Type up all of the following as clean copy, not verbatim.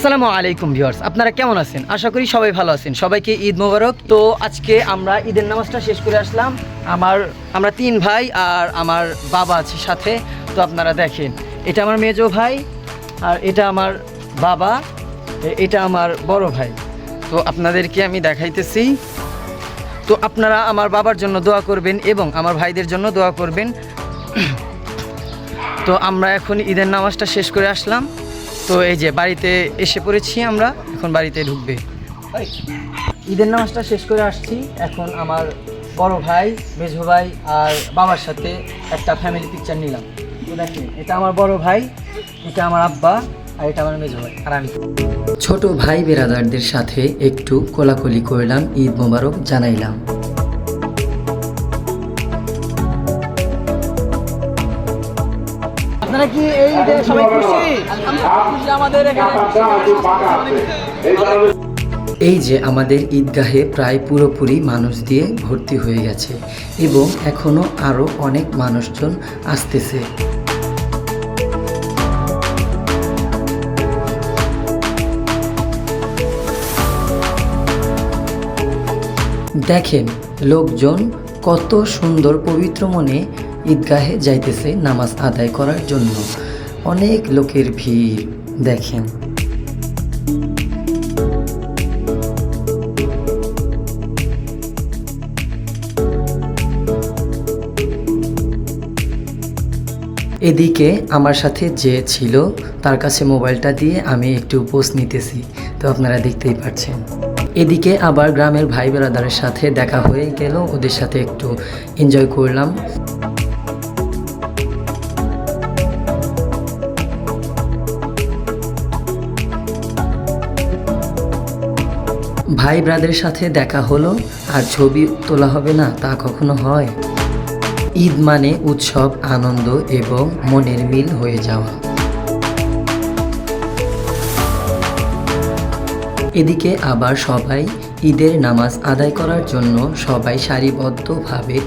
আসসালামু আলাইকুম ভিউয়ার্স, আপনারা কেমন আছেন? আশা করি সবাই ভালো আছেন। সবাইকে ঈদ মোবারক। তো আজকে আমরা ঈদের নামাজটা শেষ করে আসলাম। আমরা 3 ভাই আর আমার বাবা আছে সাথে। তো আপনারা দেখেন, এটা আমার মেজো ভাই আর এটা আমার বাবা, এটা আমার বড় ভাই। তো আপনাদেরকে আমি দেখাইতেছি। তো আপনারা আমার বাবার জন্য দোয়া করবেন এবং আমার ভাইদের জন্য দোয়া করবেন। তো আমরা এখন ঈদের নামাজটা শেষ করে আসলাম। তো এই যে বাড়িতে এসে পড়েছি, আমরা এখন বাড়িতে ঢুকবে। ঈদের নামাজটা শেষ করে আসছি। এখন আমার বড় ভাই, মেজো ভাই আর বাবার সাথে একটা ফ্যামিলি পিকচার নিলাম। তো দেখেন, এটা আমার বড় ভাই, এটা আমার আব্বা আর এটা আমার মেজো ভাই আর আমি। ছোট ভাই বেরাদারদের সাথে একটু কোলাকুলি করলাম, ঈদ মোবারক জানাইলাম। আপনারা কি এই ঈদে সবাই খুশি? আমাদের এই যে আমাদের ঈদগাহে প্রায় পুরোপুরি মানুষ দিয়ে ভর্তি হয়ে গেছে এবং এখনো আরো অনেক মানুষজন আসতেছে। দেখেন লোকজন কত সুন্দর পবিত্র মনে ঈদগাহে যাইতেছে নামাজ আদায় করার জন্য। অনেক লোকের ভিড় দেখেন। এদিকে আমার সাথে যে ছিল তার কাছে মোবাইলটা দিয়ে আমি একটু পোস্ট নিতেছি, তো আপনারা দেখতেই পাচ্ছেন। এদিকে আবার গ্রামের ভাই ব্রাদারের সাথে দেখা হয়ে গেল, ওদের সাথে একটু এনজয় করলাম। ভাই ব্রাদারের সাথে দেখা হলো আর ছবি তোলা হবে না, তা কখনো হয়? ঈদ মানে উৎসব, আনন্দ এবং মনের মিল হয়ে যাওয়া। এদিকে আবার সবাই ঈদের নামাজ আদায় করার জন্য সবাই সারিবদ্ধভাবে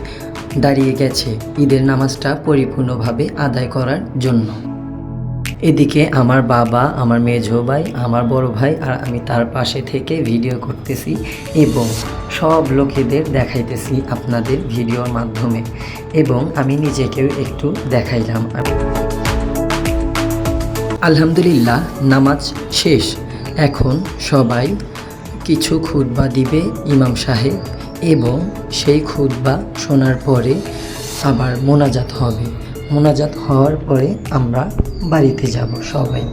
দাঁড়িয়ে গেছে ঈদের নামাজটা পরিপূর্ণভাবে আদায় করার জন্য। এদিকে আমার বাবা, আমার মেজো ভাই, আমার বড় ভাই আর আমি তার পাশে থেকে ভিডিও করতেছি এবং সব লোকেদের দেখাইতেছি আপনাদের ভিডিওর মাধ্যমে, এবং আমি নিজেকেও একটু দেখাইলাম। আলহামদুলিল্লাহ, নামাজ শেষ। এখন সবাই কিছু খুতবা দিবে ইমাম সাহেব, এবং সেই খুতবা শোনার পরে আবার মোনাজাত হবে। মোনাজাত হওয়ার পরে আমরা বাড়িতে যাব সবাই।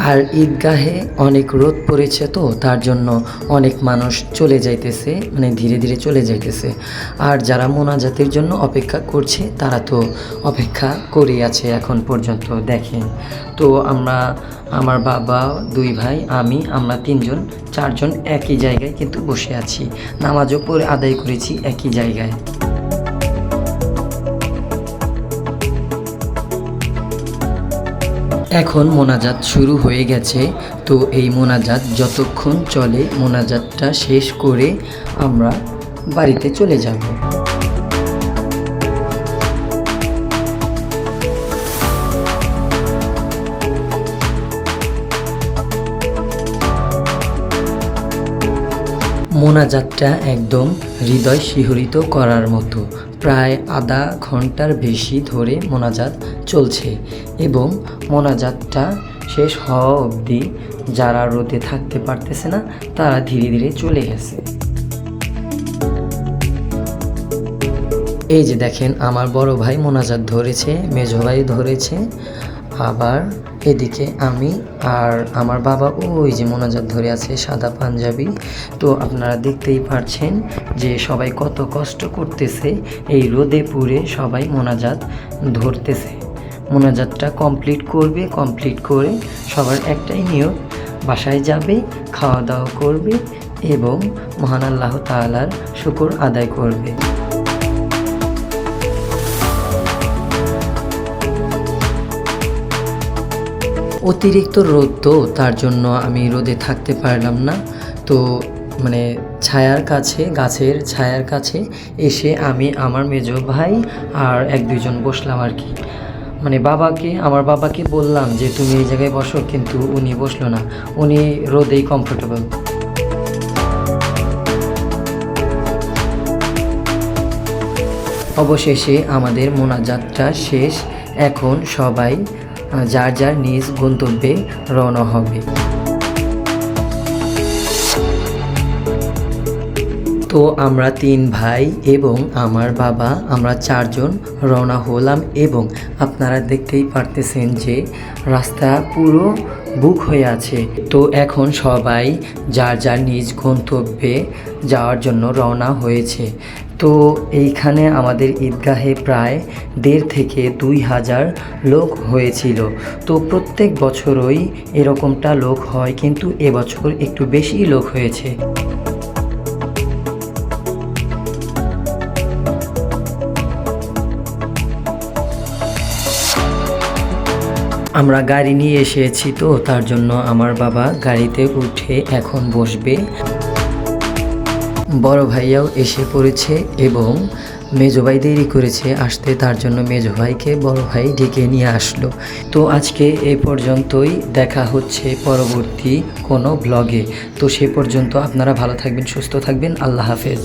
আর ঈদগাহে অনেক রোদ পড়েছে, তো তার জন্য অনেক মানুষ চলে যাইতেছে, মানে ধীরে ধীরে চলে যাইতেছে। আর যারা মোনাজাতের জন্য অপেক্ষা করছে তারা তো অপেক্ষা করেই আছে এখন পর্যন্ত। দেখেন, তো আমার বাবা, 2 ভাই, আমরা 4জন একই জায়গায় কিন্তু বসে আছি। নামাজও পড়ে আদায় করেছি একই জায়গায়। এখন মোনাজাত শুরু হয়ে গেছে। তো এই মোনাজাত যতক্ষণ চলে, মোনাজাতটা শেষ করে আমরা বাড়িতে চলে যাব। মোনাজাতটা একদম হৃদয় শিহরিত করার মতো। প্রায় আধা ঘন্টার বেশি ধরে মোনাজাত চলছে এবং মোনাজাতটা শেষ হওয়া অবধি যারা রোদে থাকতে পারতেছে না তারা ধীরে ধীরে চলে গেছে। এই যে দেখেন, আমার বড় ভাই মোনাজাত ধরেছে, মেজো ভাই ধরেছে, আবার এদিকে আমি আর আমার বাবা ওই যে মোনাজাত ধরে আছে, সাদা পাঞ্জাবি। তো আপনারা দেখতেই পারছেন যে সবাই কত কষ্ট করতেছে, এই রোদে পুড়ে সবাই মোনাজাত ধরতেছে। মোনাজাতটা কমপ্লিট করবে, কমপ্লিট করে সবার একটাই নিয়ত, বাসায় যাবে, খাওয়া দাওয়া করবে এবং মহান আল্লাহ তাআলার শুকর আদায় করবে। অতিরিক্ত রোদ, তো তার জন্য আমি রোদে থাকতে পারলাম না। তো ছায়ার কাছে, গাছের ছায়ার কাছে এসে আমি, আমার মেজো ভাই আর 1-2 জন বসলাম আর কি। মানে আমার বাবাকে বললাম যে তুমি এই জায়গায় বসো, কিন্তু উনি বসলো না, উনি রোদেই কমফোর্টেবল। অবশেষে আমাদের মোনাজাতটা শেষ। এখন সবাই যার যার নিজ গন্তব্যে রওনা হবে। তো আমরা 3 ভাই এবং আমার বাবা, আমরা 4 জন রওনা হলাম এবং আপনারা দেখতেই পারতেছেন যে রাস্তা পুরো বুক হয়ে আছে। তো এখন সবাই যার যার নিজ গন্তব্যে যাওয়ার জন্য রওনা হয়েছে। তো এইখানে আমাদের ঈদগাহে প্রায় 1,500 থেকে 2,000 লোক হয়েছিল। তো প্রত্যেক বছরই এরকমটা লোক হয়, কিন্তু এবছর একটু বেশি লোক হয়েছে। আমরা গাড়ি নিয়ে এসেছি, তো তার জন্য আমার বাবা গাড়িতে উঠে এখন বসবে। বড় ভাইয়াও এসে পড়েছে এবং মেজো ভাই দেরি করেছে আসতে, তার জন্য মেজো ভাইকে বড় ভাই ডেকে নিয়ে আসলো। তো আজকে এই পর্যন্তই, দেখা হচ্ছে পরবর্তী কোনো ব্লগে। তো সে পর্যন্ত আপনারা ভালো থাকবেন, সুস্থ থাকবেন, আল্লাহ হাফেজ।